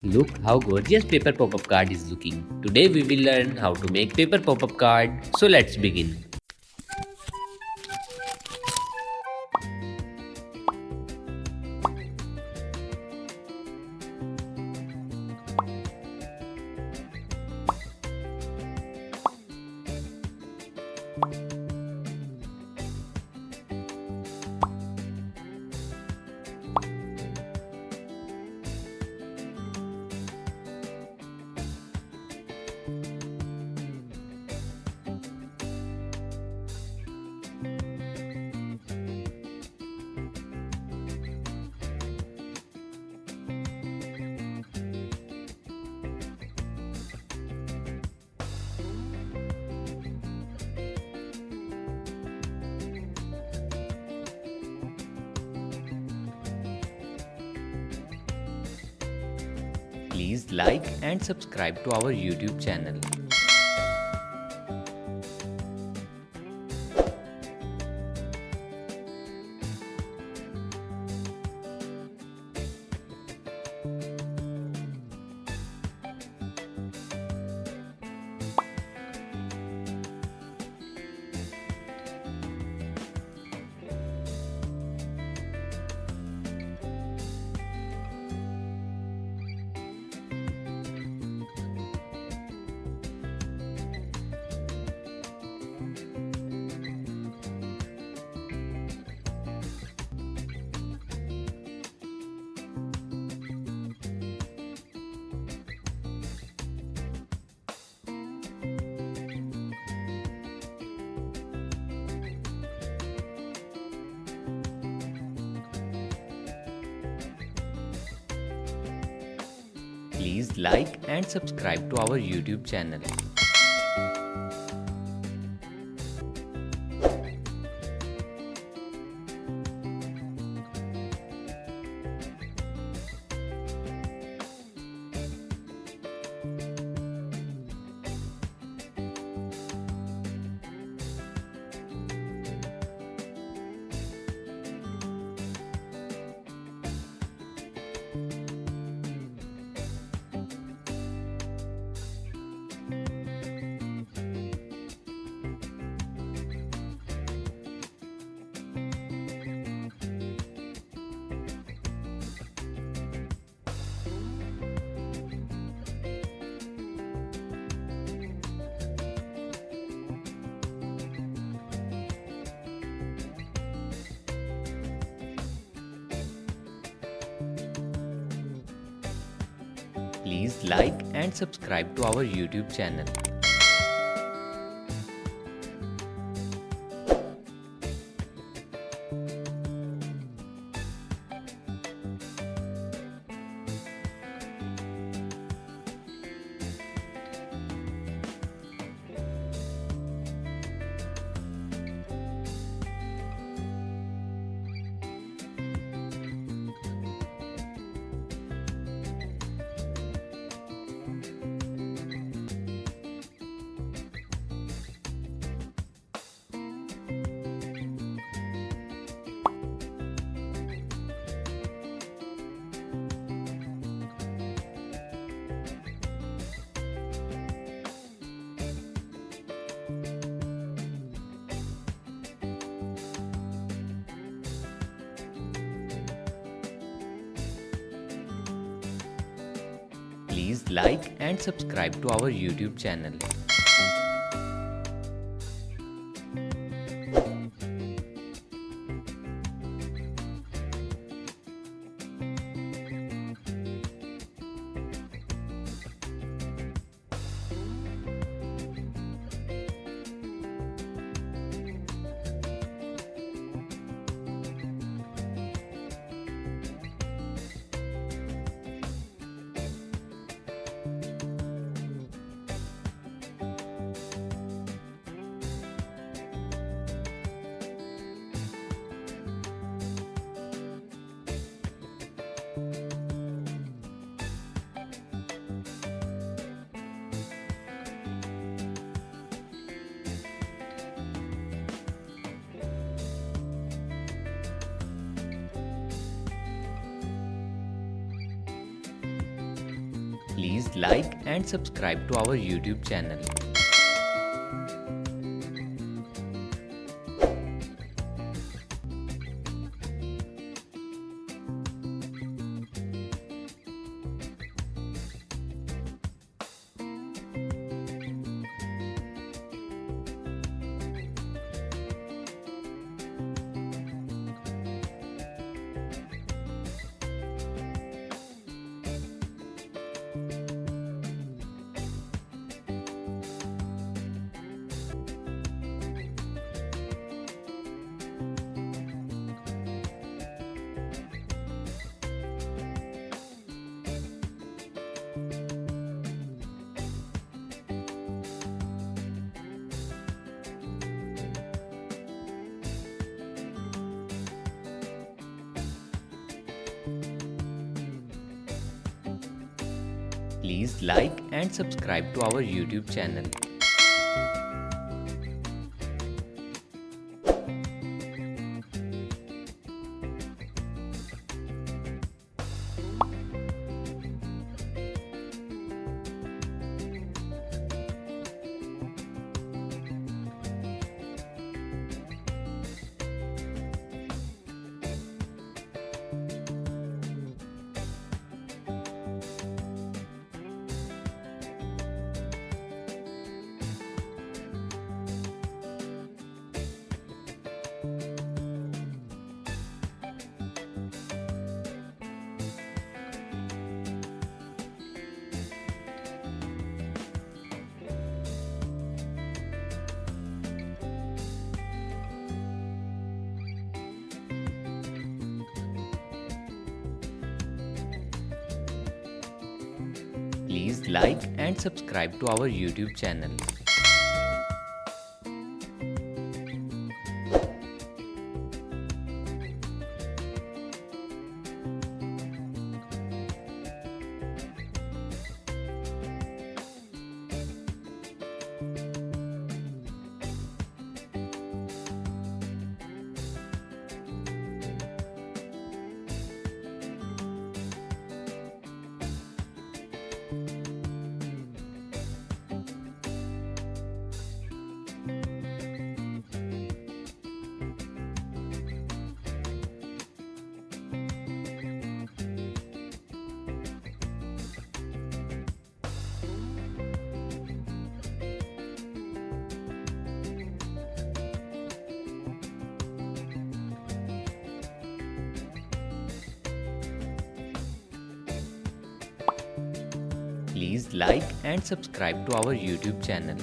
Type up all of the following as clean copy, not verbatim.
Look how gorgeous paper pop-up card is looking. Today we will learn how to make paper pop-up card. So let's begin. Please like and subscribe to our YouTube channel. Please like and subscribe to our YouTube channel. Please like and subscribe to our YouTube channel. Please like and subscribe to our YouTube channel. Please like and subscribe to our YouTube channel. Please like and subscribe to our YouTube channel. Please like and subscribe to our YouTube channel. Please like and subscribe to our YouTube channel.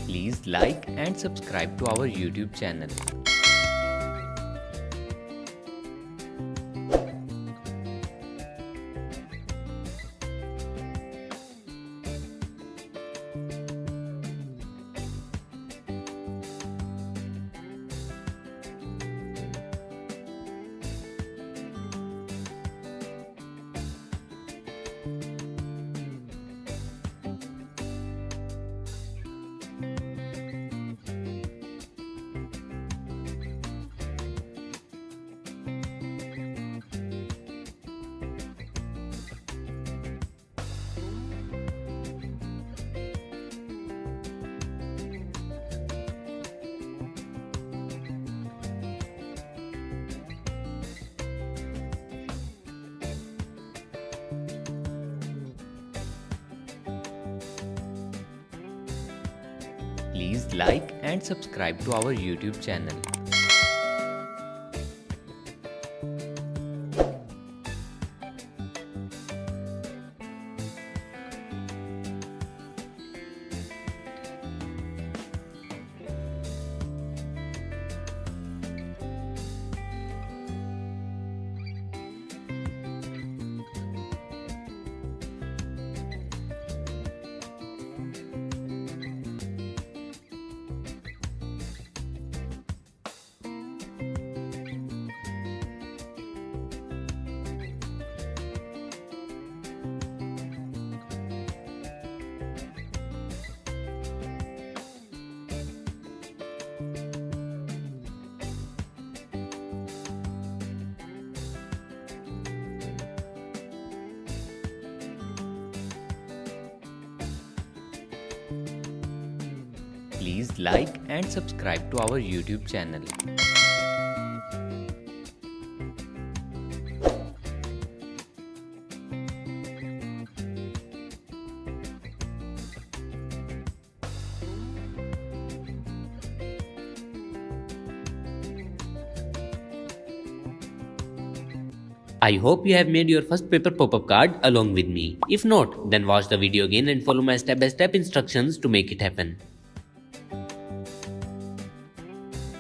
Please like and subscribe to our YouTube channel. Please like and subscribe to our YouTube channel. Please like and subscribe to our YouTube channel. I hope you have made your first paper pop-up card along with me. If not, then watch the video again and follow my step-by-step instructions to make it happen.